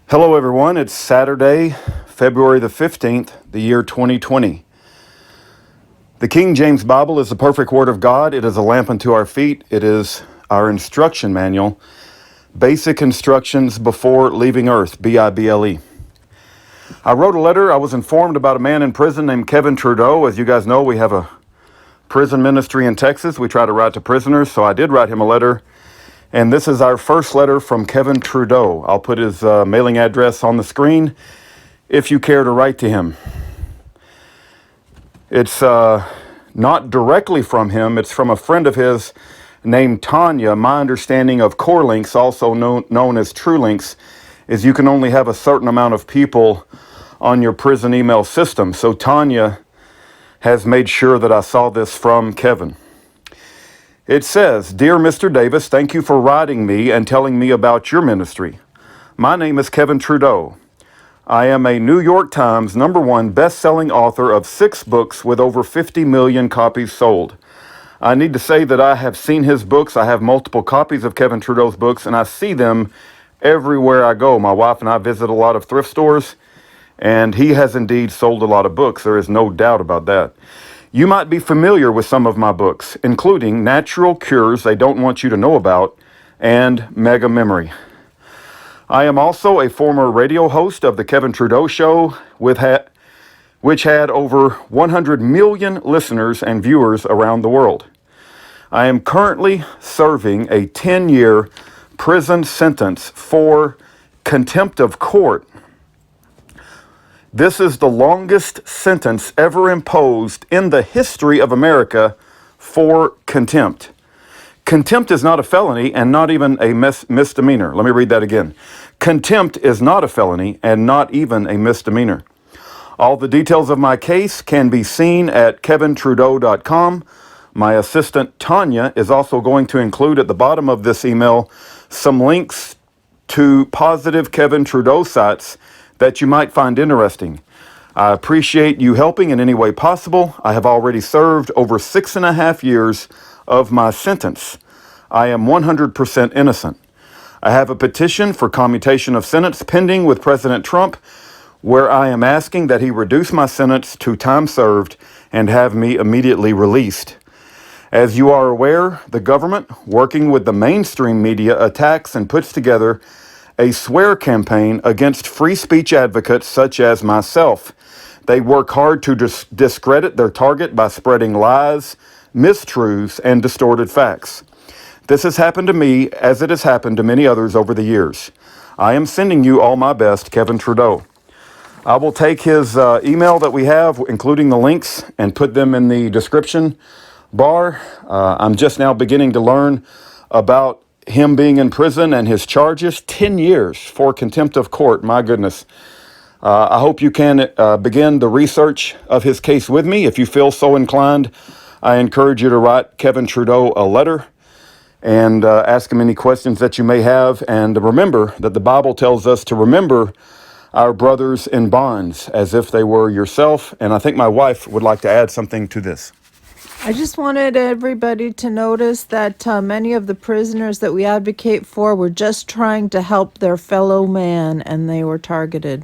Hello, everyone. It's Saturday, February the 15th, the year 2020. The King James Bible is the perfect Word of God. It is a lamp unto our feet. It is our instruction manual. Basic instructions before leaving earth, Bible. I wrote a letter. I was informed about a man in prison named Kevin Trudeau. As you guys know, we have a prison ministry in Texas. We try to write to prisoners, so I did write him a letter. And this is our first letter from Kevin Trudeau. I'll put his mailing address on the screen if you care to write to him. It's not directly from him. It's from a friend of his named Tanya. My understanding of core links, also known as true links, is you can only have a certain amount of people on your prison email system. So Tanya has made sure that I saw this from Kevin. It says, "Dear Mr. Davis, thank you for writing me and telling me about your ministry. My name is Kevin Trudeau. I am a New York Times #1 best-selling author of 6 books with over 50 million copies sold. I need to say that I have seen his books. I have multiple copies of Kevin Trudeau's books, and I see them everywhere I go. My wife and I visit a lot of thrift stores, and he has indeed sold a lot of books. There is no doubt about that. You might be familiar with some of my books, including Natural Cures They Don't Want You to Know About and Mega Memory. I am also a former radio host of the Kevin Trudeau Show, which had over 100 million listeners and viewers around the world. I am currently serving a 10-year prison sentence for contempt of court. This is the longest sentence ever imposed in the history of America for contempt. Contempt is not a felony and not even a misdemeanor. Let me read that again. Contempt is not a felony and not even a misdemeanor. All the details of my case can be seen at kevintrudeau.com. My assistant Tanya is also going to include at the bottom of this email some links to positive Kevin Trudeau sites that you might find interesting. I appreciate you helping in any way possible. I have already served over 6.5 years of my sentence. I am 100% innocent. I have a petition for commutation of sentence pending with President Trump, where I am asking that he reduce my sentence to time served and have me immediately released. As you are aware, the government, working with the mainstream media, attacks and puts together a swear campaign against free speech advocates such as myself. They work hard to discredit their target by spreading lies, mistruths, and distorted facts. This has happened to me as it has happened to many others over the years. I am sending you all my best, Kevin Trudeau." I will take his email that we have, including the links, and put them in the description bar. I'm just now beginning to learn about him being in prison and his charges. 10 years for contempt of court. My goodness. I hope you can begin the research of his case with me. If you feel so inclined, I encourage you to write Kevin Trudeau a letter and ask him any questions that you may have. And remember that the Bible tells us to remember our brothers in bonds as if they were yourself. And I think my wife would like to add something to this. I just wanted everybody to notice that many of the prisoners that we advocate for were just trying to help their fellow man, and they were targeted.